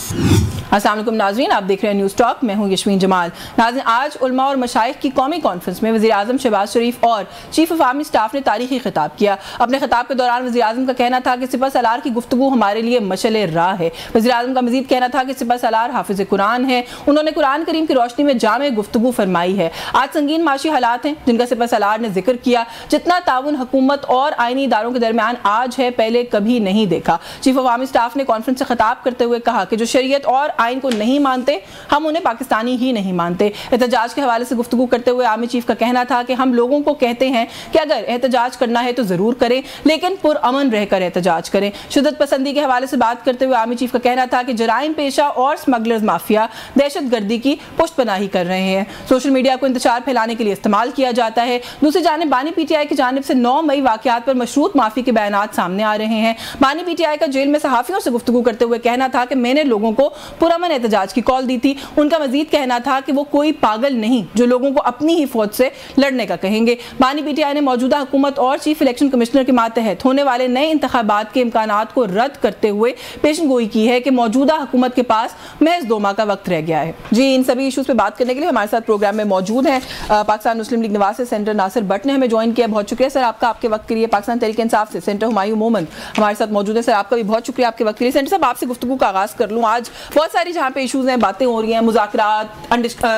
अस्सलाम वालेकुम नाज़रीन, आप देख रहे हैं न्यूज़ टॉक। मैं हूं यशमीन जमाल। नाज़रीन, आज उलमा और मशाइख की कौमी कॉन्फ्रेंस में वज़ीर-ए-आज़म शहबाज शरीफ और चीफ ऑफ आर्मी स्टाफ ने तारीखी खिताब किया। अपने खिताब के दौरान वज़ीर-ए-आज़म का कहना था कि सिपह सलार की गुफ्तगू हमारे लिए मशअले राह है। वज़ीर-ए-आज़म का मज़ीद कहना था कि सिपह सलार हाफिज़ कुरान है। उन्होंने कुरान करीम की रोशनी में जामे गुफ्तगू फरमाई है। आज संगीन माशी हालात हैं जिनका सिपह सलार ने जिक्र किया। जितना ताउन हुकूमत और आईनी इदारों के दरमियान आज है, पहले कभी नहीं देखा। चीफ ऑफ आर्मी स्टाफ ने कॉन्फ्रेंस से खिताब करते हुए कहा कि जो शरीयत और आइन को नहीं मानते, हम उन्हें पाकिस्तानी ही नहीं मानते। एहतजाज के हवाले से गुफ्तगू करते हुए आर्मी चीफ का कहना था कि हम लोगों को कहते हैं कि अगर एहतजाज करना है तो जरूर करें, लेकिन पुरअमन रहकर एहतजाज करें। शिद्दत पसंदी के हवाले से बात करते हुए आर्मी चीफ का कहना था कि जराइम पेशा और स्मगलर्स माफिया दहशत गर्दी की पुष्टपनाही कर रहे हैं। सोशल मीडिया को इंतशार फैलाने के लिए इस्तेमाल किया जाता है। दूसरी जानिब बानी पीटीआई की जानिब से 9 मई वाकयात पर मशरूत माफी के बयानात सामने आ रहे हैं। बानी पीटीआई का जेल में सहाफियों से गुफ्तगू करते हुए कहना था कि मैंने लोगों को पुरअमन एहतजाज की कॉल दी थी। उनका मजीद कहना था कि वो कोई पागल नहीं जो लोगों को अपनी ही फौज से लड़ने का कहेंगे। बानी पीटीआई ने मौजूदा हुकूमत और चीफ इलेक्शन कमिश्नर के मातहत होने वाले नए इंतखाबात के इम्कानात को रद्द करते हुए पेशन गोई की है कि मौजूदा हुकूमत के पास महज 2 माह का वक्त रह गया है। जी, इन सभी इशूज़ पे बात करने के लिए हमारे साथ प्रोग्राम में मौजूद हैं पाकिस्तान मुस्लिम लीग नवाज से सेंटर नासिर भट्ट ने हमें ज्वाइन किया। बहुत शुक्रिया सर आपका, आपके वक्त के लिए। पाकिस्तान तहरीक इंसाफ से सेंटर हुमायूं मोमन हमारे साथ मौजूद है। सर आपका भी बहुत शुक्रिया आपके वक्त के लिए। सेंटर साहब, आपसे गुफ्तगू का आगाज़ कर लूँ। आज बहुत सारी जहाँ पे इशूज़ हैं, बातें हो रही हैं, मुज़ाकरात,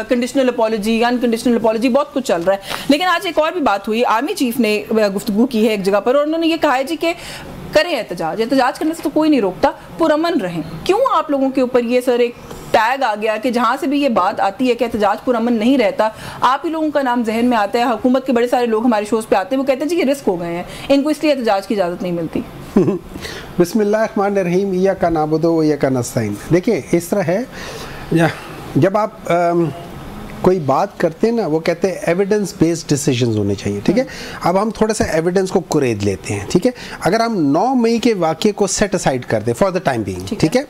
कंडीशनल अपॉलजी, अनकंडीशनल अपॉलजी, बहुत कुछ चल रहा है। लेकिन आज एक और भी बात हुई, आर्मी चीफ ने गुफ्तगू की है एक जगह पर और उन्होंने ये कहा है जी कि करें एहतजाज करने से तो कोई नहीं रोकता, पुरअमन रहें। क्यों आप लोगों के ऊपर ये सर एक टैग आ गया कि जहाँ से भी ये बात आती है कि एहतजाज पुरअमन नहीं रहता, आप ही लोगों का नाम जहन में आता है? हुकूमत के बड़े सारे लोग हमारे शोज़ पे आते हैं, वो कहते हैं जी ये रिस्क हो गए हैं, इनको इसलिए एहतजाज की इजाज़त नहीं मिलती। बिस्मिल्लाहिर्रहमानिर्रहीम, इय्याका नअबुदु व इय्याका नस्तईन। देखिए, इस तरह है, जब आप कोई बात करते हैं ना, वो कहते हैं एविडेंस बेस्ड डिसीजंस होने चाहिए, ठीक है। अब हम थोड़ा सा एविडेंस को कुरेद लेते हैं, ठीक है। अगर हम 9 मई के वाक़े को सेट असाइड कर दें फॉर द टाइम बीइंग, ठीक है,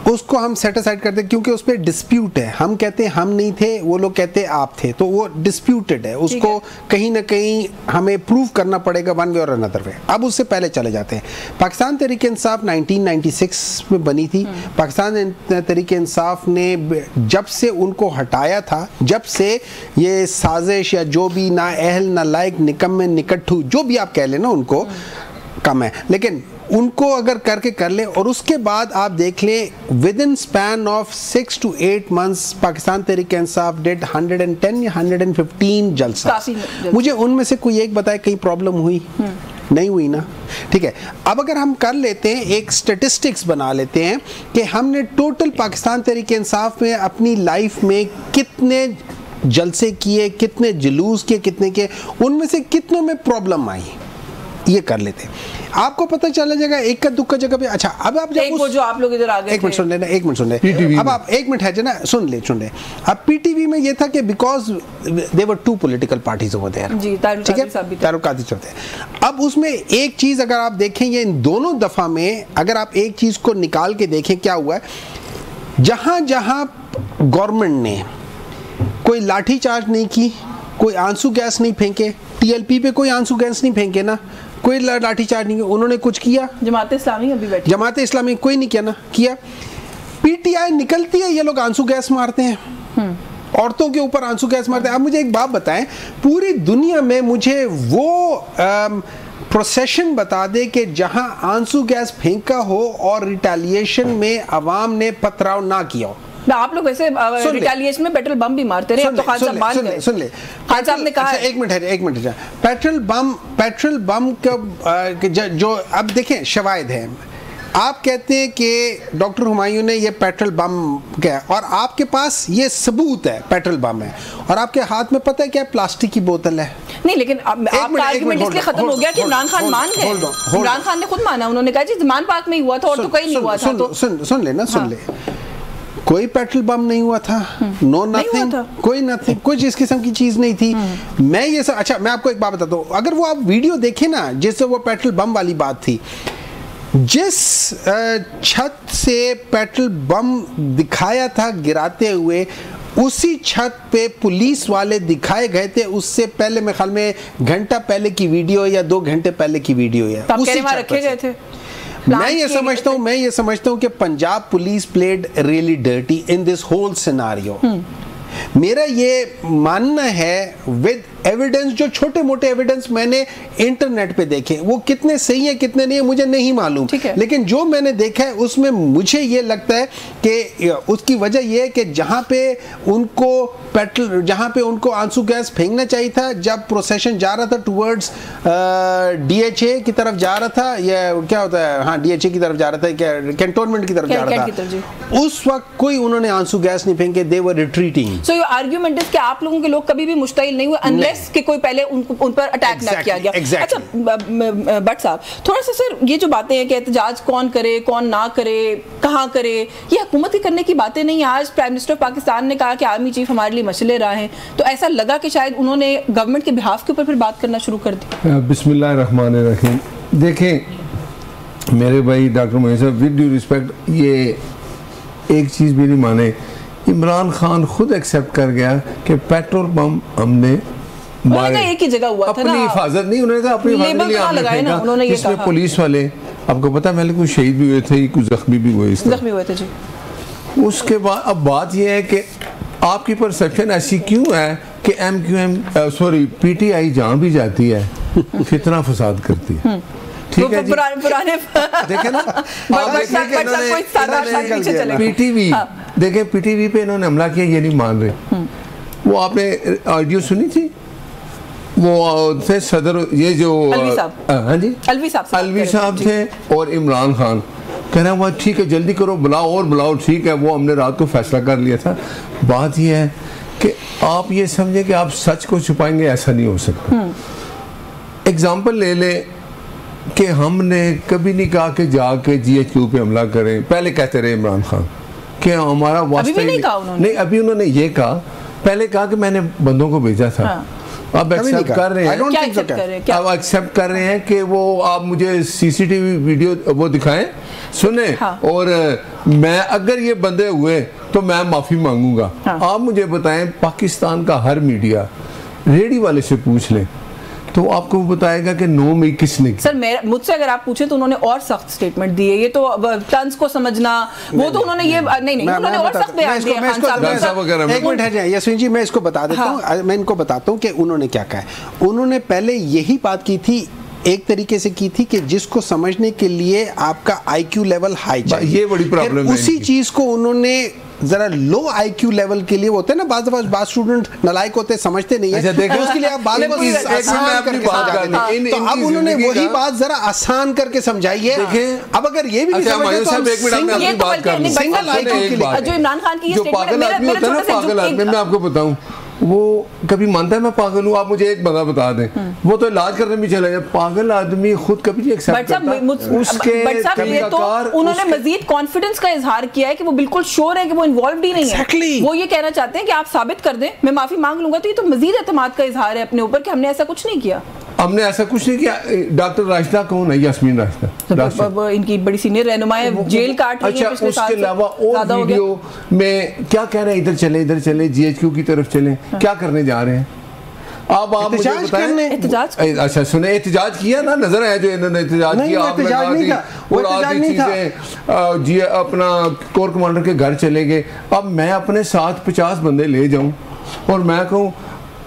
उसको हम सेट असाइड करते हैं क्योंकि उस पर डिस्प्यूट है। हम कहते हैं हम नहीं थे, वो लोग कहते हैं आप थे, तो वो डिस्प्यूटेड है, उसको कहीं ना कहीं हमें प्रूव करना पड़ेगा वन वे और अनदर वे। अब उससे पहले चले जाते हैं, पाकिस्तान तहरीक इंसाफ 1996 में बनी थी। पाकिस्तान तहरीक इंसाफ ने जब से उनको हटाया था, जब से ये साजिश या जो भी ना अहल ना लायक निकम्मे निकट्ठू जो भी आप कह लेना उनको कम है, लेकिन उनको अगर करके कर ले और उसके बाद आप देख लें with in span of 6 to 8 months Pakistan Tehreek Insaf did 110 या 115 जलसा। मुझे उनमें से कोई एक बताए कहीं प्रॉब्लम हुई? नहीं हुई ना, ठीक है। अब अगर हम कर लेते हैं, एक स्टेटिस्टिक्स बना लेते हैं कि हमने टोटल पाकिस्तान तहरीक इंसाफ में अपनी लाइफ में कितने जलसे किए, कितने जुलूस किए, कितने के, उनमें से कितनों में प्रॉब्लम आई, ये कर लेते हैं, आपको पता चला जाएगा एक का दुक्का जगह पे। अच्छा, अब आप जब वो जो आप लोग इधर आ गए, एक मिनट सुन लेना, एक मिनट सुन ले, अब आप एक मिनट है ना, सुन ले। अब पीटीवी में ये था कि because they were 2 political parties over there, ठीक है, तारुक कादिर चौथे। अब उसमें एक चीज अगर आप देखें, ये इन दोनों दफा में अगर आप एक चीज को निकाल के देखें क्या हुआ है, जहां जहां गवर्नमेंट ने कोई लाठी चार्ज नहीं की, कोई आंसू गैस नहीं फेंके, टीएलपी पे कोई आंसू गैस नहीं फेंके ना, कोई लाठीचार्ज नहीं किया, उन्होंने कुछ किया? जमात इस्लामी अभी बैठी, जमात इस्लामी कोई नहीं किया ना, किया। पीटीआई निकलती है, ये लोग आंसू गैस मारते हैं, औरतों के ऊपर आंसू गैस मारते हैं। अब मुझे एक बात बताएं, पूरी दुनिया में मुझे वो प्रोसेशन बता दे कि जहां आंसू गैस फेंका हो और रिटेलिएशन में अवाम ने पथराव ना किया हो। आप लोग वैसे रिटेलिएशन में पेट्रोल बम भी मारते रहे, अब तो खान साहब मान गए। सुन ले, खान साहब ने कहा, एक मिनट है, पेट्रोल बम का जो अब देखें शवाहिद है, आप कहते हैं कि डॉक्टर हुमायूं ने ये पेट्रोल बम क्या, और आपके पास ये सबूत है पेट्रोल बम है, और आपके हाथ में पता है क्या, प्लास्टिक की बोतल है। नहीं, लेकिन आपका आर्गुमेंट इसलिए खत्म हो गया कि इमरान खान मान गए। इमरान खान ने खुद माना, उन्होंने कहा जी जमान पाक में ही हुआ था और तो कहीं नहीं हुआ था। सुन लेना, सुन ले, कोई पेट्रोल बम नहीं हुआ था, नो नथिंग, कोई नथिंग, कुछ इस किस्म की चीज नहीं थी। मैं ये सब, अच्छा मैं आपको एक बात बताता हूँ, अगर वो आप वीडियो देखें ना, जिससे वो पेट्रोल बम वाली बात थी, जिस छत से पेट्रोल बम दिखाया था गिराते हुए, उसी छत पे पुलिस वाले दिखाए गए थे, उससे पहले मेरे ख्याल में घंटा पहले की वीडियो या 2 घंटे पहले की वीडियो है, उसी छत रखे गए थे। मैं ये समझता हूँ कि Punjab police played really dirty in this whole scenario. मेरा ये मानना है विद एविडेंस, जो छोटे मोटे एविडेंस मैंने इंटरनेट पे देखे, वो कितने सही है कितने नहीं है मुझे नहीं मालूम, लेकिन जो मैंने देखा है उसमें मुझे ये लगता है कि उसकी वजह ये है कि जहाँ पे उनको आंसू गैस फेंकना चाहिए था जब प्रोसेशन जा रहा था टुवर्ड्स डीएचए की तरफ जा रहा था, या क्या होता है, हाँ डीएचए की तरफ जा रहा था, क्या कैंटोनमेंट की तरफ जा रहा था, उस वक्त कोई उन्होंने आंसू गैस नहीं फेंके, they were retreating. So your argument is कि आप लोगों के लोग कभी भी मुश्तइल नहीं हुए अनलेस कि कोई पहले उन पर अटैक ना किया गया। अच्छा भट्ट साहब, थोड़ा सा सर ये जो बातें हैं कि एहतजाज कौन करे कौन ना करे कहाँ करे, ये हुकूमत की करने की बातें नहीं। आज प्राइम मिनिस्टर ऑफ पाकिस्तान ने कहा कि आर्मी चीफ हमारे लिए मसले रहा है, तो ऐसा लगा कि शायद उन्होंने गवर्नमेंट के बिहाफ के ऊपर फिर बात करना शुरू कर दी। बिस्मिल्लाहिर्रहमानिर्रहीम। देखें मेरे भाई डॉक्टर मोइन साहब, विद ड्यू रिस्पेक्ट, ये एक चीज़ भी नहीं माने, इमरान खान खुद एक्सेप्ट कर गया कि पेट्रोल पंप हमने एक ही जगह हुआ था अपनी हिफाजत नहीं, उन्होंने कहा अपनी हिफाजत के लिए इसमें पुलिस वाले, आपको पता पहले कुछ शहीद भी हुए थे, कुछ जख्मी भी हुए थे जी। उसके बाद अब बात यह है कि आपकी परसेप्शन ऐसी क्यों है कि पीटीआई जहाँ भी जाती है फितना फसाद करती है, ठीक है जी। पुराने देखे ना, पीटीवी देखें, पीटीवी पे इन्होंने हमला किया, ये नहीं मान रहे। वो आपने ऑडियो सुनी थी, वो थे सदर, ये जो हाँ जी अलवी साहब थे और इमरान खान कह रहे हैं ठीक है जल्दी करो, बुलाओ और बुलाओ, ठीक है वो हमने रात को फैसला कर लिया था। बात ये है कि आप ये समझे कि आप सच को छुपाएंगे, ऐसा नहीं हो सकता। एग्जाम्पल ले ले कि हमने कभी नहीं कहा कि जाके GHQ पे हमला करें, पहले कहते रहे इमरान खान कि हमारा वास्ता नहीं, अभी उन्होंने ये कहा, पहले कहा कि मैंने बंदों को भेजा था। अब एक्सेप्ट कर रहे हैं, अब एक्सेप्ट कर रहे हैं कि वो आप मुझे सीसीटीवी वीडियो वो दिखाएं, सुने, और मैं अगर ये बंदे हुए तो मैं माफी मांगूंगा। आप मुझे बताएं, पाकिस्तान का हर मीडिया रेडी वाले से पूछ लें तो आपको बताएगा कि नो में किसने। सर मुझसे अगर आप पूछे तो उन्होंने और सख्त स्टेटमेंट दी है, ये तो तंज को समझना, वो तो उन्होंने ये नहीं उन्होंने और सख्त बयान दिए। एक मिनट है यशविन जी, मैं इसको बता देता हूँ, मैं इनको बताता हूँ कि उन्होंने क्या कहा है। उन्होंने पहले यही बात की थी, एक तरीके से की थी कि जिसको समझने के लिए आपका IQ लेवल हाई चाहिए, ये बड़ी प्रॉब्लम है। उसी चीज को उन्होंने जरा लो IQ लेवल के लिए, होते हैं ना बाज़ स्टूडेंट नलायक होते समझते नहीं है, तो उसके लिए आप बात को आसान करके समझा देते, तो अब उन्होंने वही बात जरा आसान करके समझाई है। अब अगर ये भी जो इमरान खान की पागल आदमी होता है ना, पागल आदमी, मैं आपको बताऊं, वो कभी मानता है मैं पागल हूँ, आप मुझे एक बंदा बता दें, वो तो इलाज करने भी चला जाए। पागल आदमी खुद कभी नहीं एक्सेप्ट करता। उसके तो उन्होंने मजीद कॉन्फिडेंस का इजहार किया है कि वो बिल्कुल श्योर है कि वो इन्वॉल्व ही नहीं है। वो ये कहना चाहते हैं कि आप साबित कर दें, मैं माफी मांग लूंगा, तो ये तो मजीद एतमाद का इजहार है अपने ऊपर कि हमने ऐसा कुछ नहीं किया। हमने ऐसा कुछ नहीं किया। डॉक्टर राशिदा कौन है? यास्मीन राशिदा इनकी बड़ी सीनियर रहनुमा है, जेल काट रही है। अच्छा, उसके अलावा और वीडियो में क्या कह रहे हैं, इधर चले GHQ की तरफ चले, क्या करने जा रहे हैं? अब आप मुझे बताएं। अच्छा सुने, एहतजाज किया ना, नजर आया जो इन्होंने एहतजाज किया, आग लगा दी और आदि चीजें जी अपना कोर कमांडर के घर चले गए। अब मैं अपने साथ 50 बंदे ले जाऊं और मैं कहूँ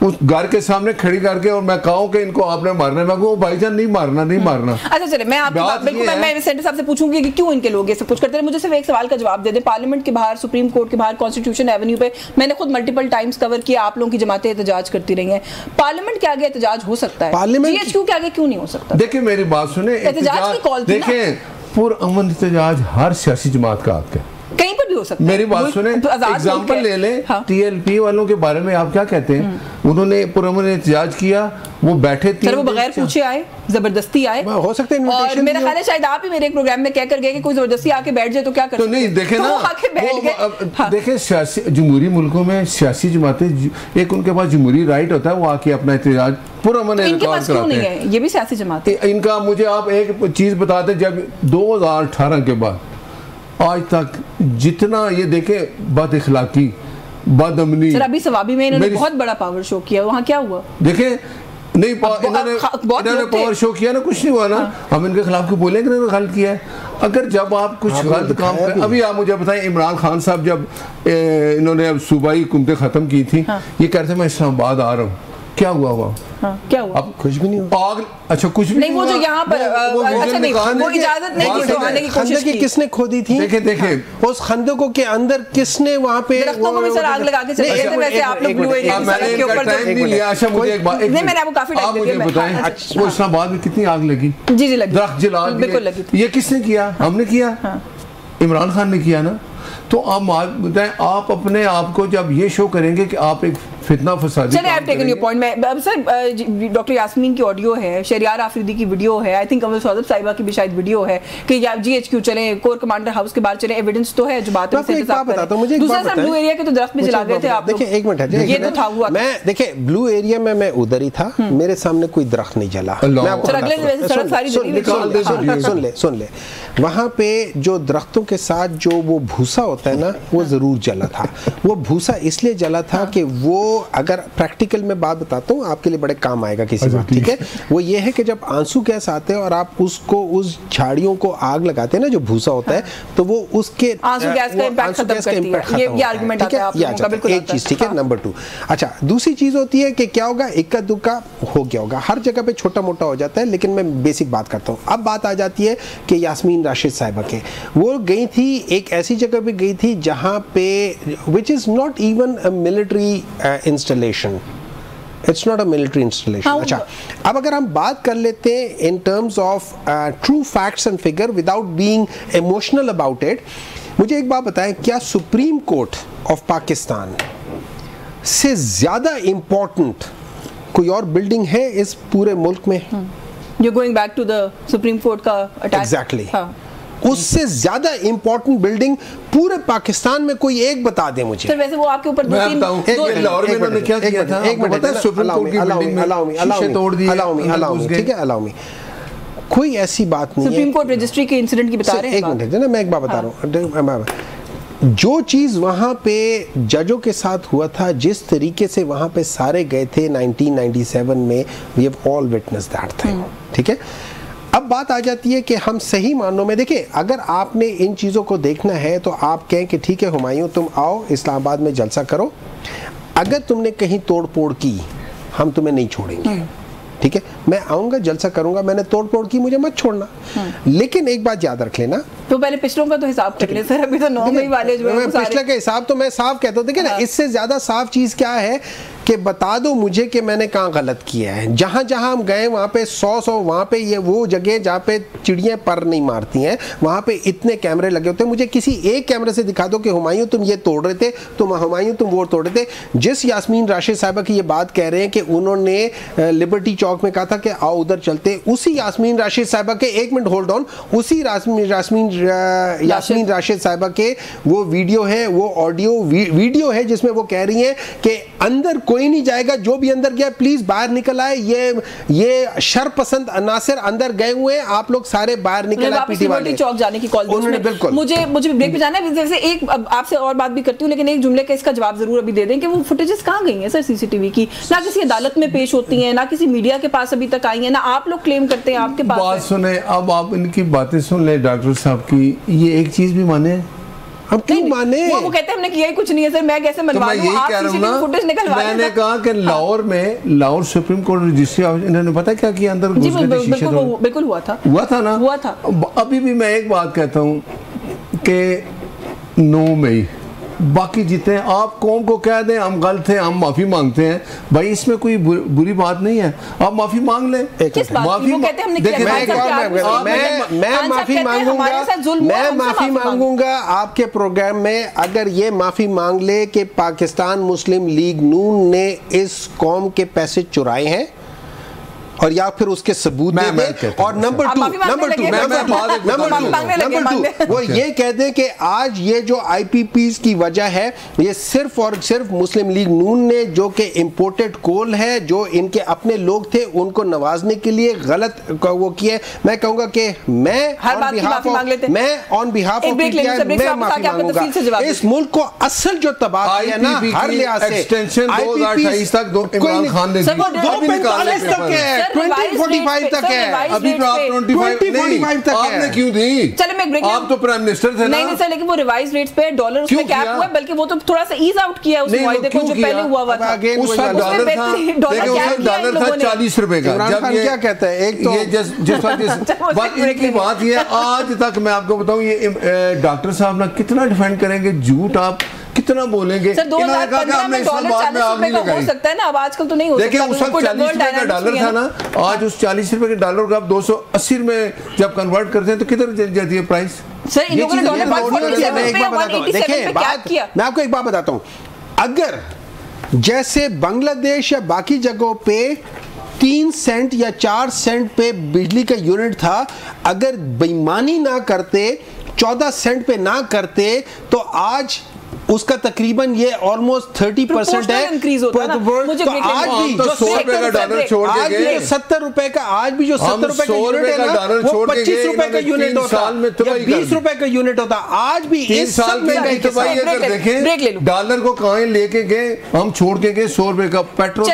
उस घर के सामने खड़ी करके और मैं कहूँ कि इनको आपने मारना है, मैं कहूँ भाईजान नहीं मारना। अच्छा चले, मैं आपकी बिल्कुल मैं सेंटर साहब से पूछूंगी कि क्यों इनके लोग ये सब कुछ करते हैं। मुझे सिर्फ एक सवाल का जवाब दे दें। पार्लियामेंट के बाहर, सुप्रीम कोर्ट के बाहर, कॉन्स्टिट्यूशन एवेन्यू पे मैंने खुद मल्टीपल टाइम्स कवर किया, आप लोगों की जमातें एहतजाज करती रही हैं। पार्लियामेंट के आगे एहतजाज हो सकता है, GHQ के आगे क्यों नहीं हो सकता? देखिए मेरी बात सुने, एहतजाज की कॉल थी ना। देखें पुरअमन एहतजाज हर सियासी जमात का हक है, कहीं पर भी हो सकता है। मेरी बात सुने, एग्जांपल ले लें, TLP वालों के बारे में आप क्या कहते हैं? उन्होंने पुरअमन एहतजाज किया, वो बैठे थे, वो बगैर पूछे आए, जबरदस्ती आए, हो सकता है। और मेरा ख्याल है शायद आप ही मेरे एक प्रोग्राम में कह कर गए कि कोई जबरदस्ती आके बैठ जाए तो क्या कर, तो नहीं देखे ना, आके बैठ गए। देखें सियासी जमहूरी मुल्कों में सियासी जमातें, एक उनके पास जमहूरी राइट होता है, वो आके अपना एहतजाज पुरअमन एहतजाज कराते हैं। ये भी सियासी जमात है इनका। मुझे आप एक चीज बताते, जब 2018 के बाद आज तक जितना ये देखे बद इखलाकी, बदअमनी, सर अभी सवाबी में इन्होंने बहुत बड़ा पावर शो किया, वहाँ क्या हुआ? देखें नहीं, इन्होंने पावर शो किया ना, कुछ नहीं हुआ ना। हम इनके खिलाफ क्यों बोलेंगे इन्होंने गलत किया है? अगर जब आप कुछ गलत काम कर, अभी आप मुझे बताएं, इमरान खान साहब जब इन्होंने अब सूबाई हुकूमतें खत्म की थी, ये कहते हैं मैं इस्लामाबाद आ रहा हूँ, क्या हुआ? क्या हुआ? अब कुछ भी नहीं हुआ। अच्छा, कुछ भी नहीं, वो जो यहाँ पर अच्छा नहीं, वो इजाजत नहीं थी तो आने की कोशिश की। किसने खोदी थी? देखे उस खंदकों के अंदर किसने वहाँ पे दरख्तों को भी सर आग लगा के चले गए। वैसे आप लोग ब्लू एरिया के ऊपर नहीं लिया। अच्छा, मुझे एक बात, नहीं, मैंने आपको काफी टाइम दिया, मुझे बताएं वो इस्लामाबाद में कितनी आग लगी? जी लगी, दरख्त जला दिए, बिल्कुल लगी। ये किसने किया? हमने किया, इमरान खान ने किया ना। तो आप बताएं, आप अपने आप को जब ये शो करेंगे कि आप एक फितना फसादी, चलिए I have taken your point. मैं अब सर डॉक्टर यास्मीन की ऑडियो है, शहरियार आफरीदी की वीडियो है, आई थिंक कमल सौदब साहिबा की भी शायद वीडियो है कि जीएचक्यू चले, कोर कमांडर हाउस के बाहर चले, एविडेंस तो है जो बात है। मुझे दूसरा सर ब्लू एरिया के तो दरख्त भी जला गए थे आप। देखिए एक मिनट, ये तो था हुआ, मैं देखिए ब्लू एरिया में मैं उधर ही था, मेरे सामने कोई दरख्त नहीं जला। सुन ले, वहाँ पे जो दरख्तों के साथ जो वो भूसा होता है ना, वो जरूर जला था। वो भूसा इसलिए जला था कि वो, अगर प्रैक्टिकल में बात बताता हूँ आपके लिए बड़े काम आएगा किसी बात, ठीक है? वो ये है कि जब आंसू गैस आते हैं और आप उसको, उस झाड़ियों को आग लगाते हैं ना, जो भूसा होता है, तो वो उसके आंसू गैस का इम्पैक्ट खत्म करती है। ये आर्गुमेंट आता है आपका, बिल्कुल एक चीज, ठीक है? नंबर 2, अच्छा दूसरी चीज होती है कि क्या होगा, इक्का दुक्का हो गया होगा, हर जगह पे छोटा मोटा हो जाता है, लेकिन मैं बेसिक बात करता हूँ। अब बात आ जाती है कि यास्मीन राशिद साहिबा के, वो गई थी एक ऐसी जगह पे गई थी जहाँ पे which is not even a military installation, it's not a military installation. अच्छा, अब अगर हम बात कर लेते हैं in terms of true facts and figure without being emotional about it, मुझे एक बात बताएं, क्या सुप्रीम कोर्ट ऑफ पाकिस्तान से ज्यादा इंपॉर्टेंट कोई और बिल्डिंग है इस पूरे मुल्क में? You're going back to the Supreme Court का अटैक। Exactly. उससे ज्यादा इंपॉर्टेंट बिल्डिंग पूरे पाकिस्तान में कोई एक बता दे मुझे। सर वैसे वो आपके ऊपर लाहौर में उन्होंने क्या किया था? एक मिनट, सुप्रीम कोर्ट की बिल्डिंग में शीशे तोड़ दिए, ठीक है? अलाउ मी, कोई ऐसी बात नहीं है। सुप्रीम कोर्ट रजिस्ट्री के इंसिडेंट की बता रहे हैं। एक मिनट ना, मैं एक बात बता रहा हूँ। जो चीज़ वहाँ पे जजों के साथ हुआ था, जिस तरीके से वहाँ पे सारे गए थे 1997 में, we have all witness that thing, ठीक है? अब बात आ जाती है कि हम सही मानों में, देखिए अगर आपने इन चीज़ों को देखना है तो आप कहें कि ठीक है हुमायूं तुम आओ इस्लामाबाद में जलसा करो, अगर तुमने कहीं तोड़ फोड़ की हम तुम्हें नहीं छोड़ेंगे, ठीक है? मैं आऊँगा, जलसा करूँगा, मैंने तोड़ फोड़ की, मुझे मत छोड़ना। लेकिन एक बात याद रख लेना, तो पहले पिछलों का तो हिसाब कर ले सर, अभी तो 9 मई वाले जो है पिछले का हिसाब तो मैं साफ कहता हूँ। देखिए ना, इससे ज़्यादा साफ चीज़ क्या है कि बता दो मुझे कि मैंने कहाँ गलत किया है। जहाँ जहाँ हम गए वहाँ पे 100 वहाँ पे ये वो जगह जहाँ पे चिड़ियाँ पर नहीं मारती हैं, वहाँ पे इतने कैमरे लगे होते हैं। मुझे किसी एक कैमरे से दिखा दो कि हुमायूं तुम ये तोड़ रहे थे, तुम हुमायूं तुम वो तोड़ रहे थे। जिस यास्मीन राशिद साहिबा की ये बात कह रहे हैं कि उन्होंने लिबर्टी चौक में कहा था कि आओ उधर चलते, उसी यास्मीन राशिद साहिबा के, एक मिनट होल्ड ऑन, उसी यास्मीन राशिद साहिबा के वो वीडियो है, वो ऑडियो वीडियो है जिसमें वो कह रही हैं कि अंदर कोई नहीं जाएगा, जो भी अंदर गया प्लीज बाहर निकल आए, ये शरपसंद अनासिर अंदर गए हुए हैं, आप लोग सारे बाहर निकल आए। पीटी वाले चौक जाने की कॉल दी बिल्कुल। मुझे ब्रेक पे जाना है, जैसे एक आपसे और बात भी करती हूँ, लेकिन एक जुमले का इसका जवाब जरूर अभी दे दें कि वो फुटेजेस कहाँ गई हैं सर सीसीटीवी की? ना किसी अदालत में पेश होती हैं, ना किसी मीडिया के पास अभी तक आई है, ना आप लोग क्लेम करते हैं आपके पास। बात सुने, अब आप इनकी बातें सुन ले डॉक्टर साहब की, ये एक चीज भी माने, हम क्यों माने? वो कहते हैं हमने किया ही कुछ नहीं है सर, मैं कैसे मनवा लूं? आप सीसीटीवी फुटेज निकलवा लें। मैंने कहा कि लाहौर में, लाहौर सुप्रीम कोर्ट रजिस्ट्री, इन्होंने पता क्या किया अंदर? बिल्कुल हुआ था ना, हुआ था। अभी भी मैं एक बात कहता हूँ कि 9 मई, बाकी जितने आप कौम को कह दें हम गलत हैं, हम माफी मांगते हैं, भाई इसमें कोई बुरी बात नहीं है, आप माफी मांग लें। मैं माफी मांगूंगा आपके प्रोग्राम में, अगर ये माफी मांग ले कि पाकिस्तान मुस्लिम लीग नून ने इस कौम के पैसे चुराए हैं, और या फिर उसके सबूत दे दे, और नंबर टू वो ये कह दे कि आज ये जो IPPs की वजह है ये सिर्फ और सिर्फ मुस्लिम लीग नून ने, जो कि इंपोर्टेड कोल है, जो इनके अपने लोग थे उनको नवाजने के लिए गलत वो किया। मैं कहूंगा कि मैं ऑन बिहाफ ऑफ PTI मैं माफी मांगूंगा। इस मुल्क को असल जो तबाह किया ना हर लिहाज से, एक्सटेंशन 2028 तक इमरान खान ने 245 तक है, 2045 तक है, अभी तो आप 2045 तक है। आपने क्यों दी? चलो मैं ब्रेक, आप तो प्राइम मिनिस्टर थे ना। नहीं सर, लेकिन वो रिवाइज रेट्स पे डॉलर उसमें कैप हुआ है, बल्कि वो तो थोड़ा सा ईज आउट किया है उस मुआहदे को जो पहले हुआ था। उस वक्त डॉलर था 40 रुपए का। जब ये क्या कहता है, एक तो ये इनकी बात ये आज तक मैं आपको बताऊं, ये डॉक्टर साहब ना कितना डिफेंड करेंगे, झूठ आप कितना बोलेंगे। सर 2015 में डॉलर 40 रुपए का हो सकता है ना, अब आजकल तो नहीं हो सकता। देखिए उस वक्त 40 रुपए का डॉलर था ना, आज उस 40 रुपए के डॉलर को आप 280 में जब कन्वर्ट करते हैं तो किधर चल जाती है प्राइस? सर इन लोगों ने डॉलर 147 पे 187 पे कैप किया। मैं आपको एक बात बताता हूं, अगर जैसे बांग्लादेश या बाकी जगहों पे 3 सेंट या 4 सेंट पे बिजली का यूनिट था, अगर बेईमानी ना करते 14 सेंट पे ना करते तो आज उसका तकरीबन ये ऑलमोस्ट 30% है। मुझे तो आज भी जो 100 रुपए का डॉलर छोड़ आज भी जो 70 रुपए का, आज भी जो 70 रुपए का यूनिट है ना, वो 25 रुपए का यूनिट होता है, 20 रुपए का यूनिट होता है। आज भी 3 साल में देखें डॉलर को कहां लेके गए, हम छोड़ के गए 100 रुपए का पेट्रोल।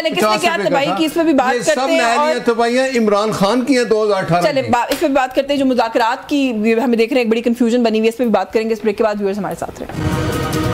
सब नया तबाहियां इमरान खान की है 2018। चले इस पे बात करते हैं, जो मुज़ाकरात की हमें देख रहे हैं एक बड़ी कंफ्यूजन बनी हुई है, इस पे भी बात करेंगे। इस ब्रेक के बाद व्यूअर्स हमारे साथ रहे।